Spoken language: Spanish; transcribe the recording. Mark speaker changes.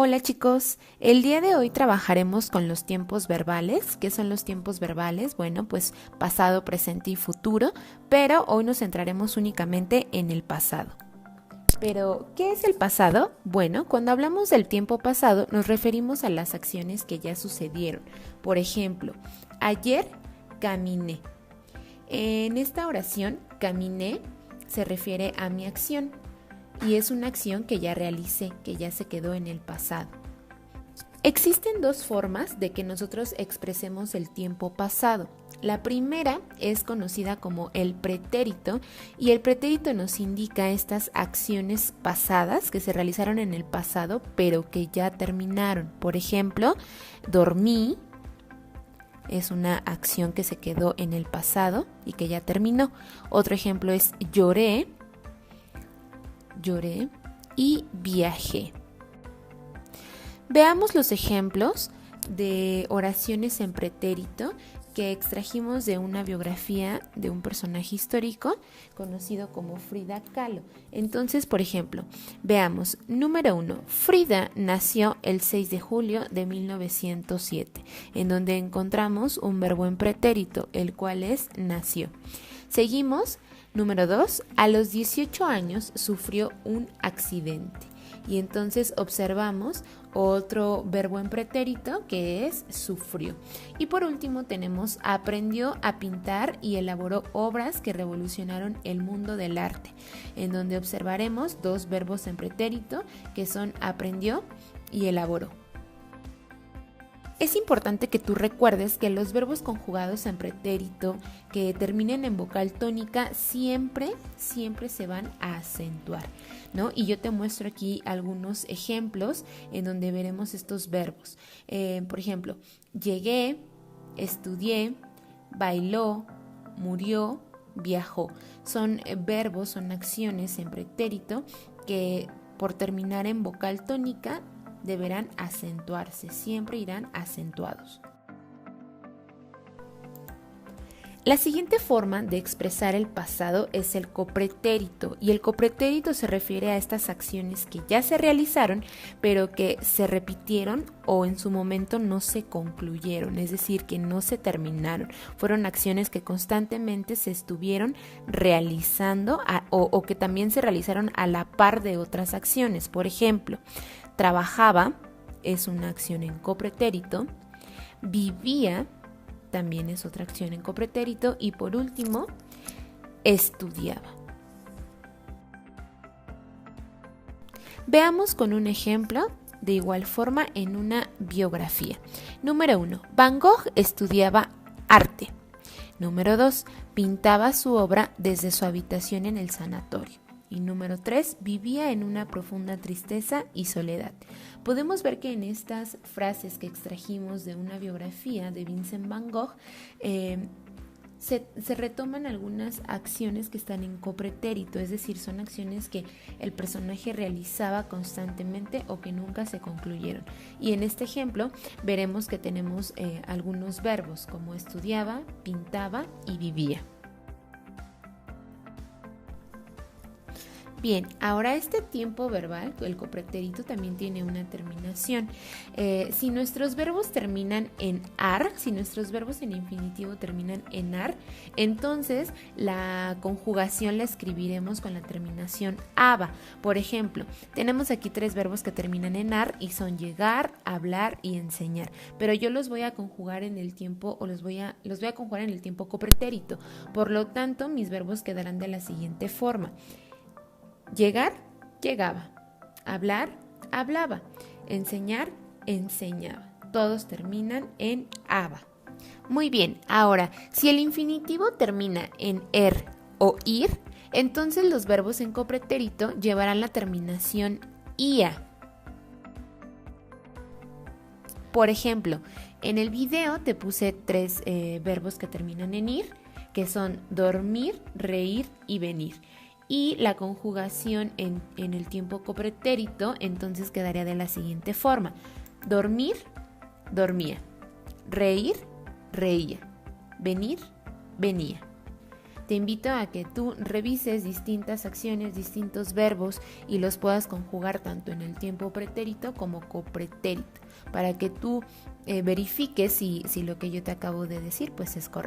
Speaker 1: Hola chicos, el día de hoy trabajaremos con los tiempos verbales. ¿Qué son los tiempos verbales? Bueno, pues pasado, presente y futuro, pero hoy nos centraremos únicamente en el pasado. Pero, ¿qué es el pasado? Bueno, cuando hablamos del tiempo pasado nos referimos a las acciones que ya sucedieron. Por ejemplo, ayer caminé. En esta oración, caminé se refiere a mi acción. Y es una acción que ya realicé, que ya se quedó en el pasado. Existen dos formas de que nosotros expresemos el tiempo pasado. La primera es conocida como el pretérito y el pretérito nos indica estas acciones pasadas que se realizaron en el pasado pero que ya terminaron. Por ejemplo, dormí es una acción que se quedó en el pasado y que ya terminó. Otro ejemplo es lloré y viajé. Veamos los ejemplos de oraciones en pretérito que extrajimos de una biografía de un personaje histórico conocido como Frida Kahlo. Entonces, por ejemplo, veamos, número 1, Frida nació el 6 de julio de 1907, en donde encontramos un verbo en pretérito, el cual es nació. Seguimos. Número 2, a los 18 años sufrió un accidente. Y entonces observamos otro verbo en pretérito que es sufrió. Y por último tenemos aprendió a pintar y elaboró obras que revolucionaron el mundo del arte, en donde observaremos dos verbos en pretérito que son aprendió y elaboró. Es importante que tú recuerdes que los verbos conjugados en pretérito que terminen en vocal tónica siempre se van a acentuar, ¿no? Y yo te muestro aquí algunos ejemplos en donde veremos estos verbos. Por ejemplo, llegué, estudié, bailó, murió, viajó. Son verbos, son acciones en pretérito que por terminar en vocal tónica deberán acentuarse, siempre irán acentuados. La siguiente forma de expresar el pasado es el copretérito, y el copretérito se refiere a estas acciones que ya se realizaron, pero que se repitieron o en su momento no se concluyeron, es decir, que no se terminaron. Fueron acciones que constantemente se estuvieron realizando o que también se realizaron a la par de otras acciones. Por ejemplo, trabajaba es una acción en copretérito, vivía también es otra acción en copretérito y por último, estudiaba. Veamos con un ejemplo de igual forma en una biografía. Número 1. Van Gogh estudiaba arte. Número 2. Pintaba su obra desde su habitación en el sanatorio. Y número 3, vivía en una profunda tristeza y soledad. Podemos ver que en estas frases que extrajimos de una biografía de Vincent Van Gogh, se retoman algunas acciones que están en copretérito, es decir, son acciones que el personaje realizaba constantemente o que nunca se concluyeron. Y en este ejemplo veremos que tenemos algunos verbos como estudiaba, pintaba y vivía. Bien, ahora este tiempo verbal, el copretérito, también tiene una terminación. Si nuestros verbos terminan en ar, si nuestros verbos en infinitivo terminan en ar, entonces la conjugación la escribiremos con la terminación aba. Por ejemplo, tenemos aquí tres verbos que terminan en ar y son llegar, hablar y enseñar. Pero yo los voy a conjugar en el tiempo o los voy a conjugar en el tiempo copretérito. Por lo tanto, mis verbos quedarán de la siguiente forma. Llegar, llegaba. Hablar, hablaba. Enseñar, enseñaba. Todos terminan en aba. Muy bien, ahora, si el infinitivo termina en er o ir, entonces los verbos en copretérito llevarán la terminación ia. Por ejemplo, en el video te puse tres verbos que terminan en ir, que son dormir, reír y venir. Y la conjugación en el tiempo copretérito entonces quedaría de la siguiente forma. Dormir, dormía. Reír, reía. Venir, venía. te invito a que tú revises distintas acciones, distintos verbos y los puedas conjugar tanto en el tiempo pretérito como copretérito, para que tú verifiques si lo que yo te acabo de decir pues es correcto.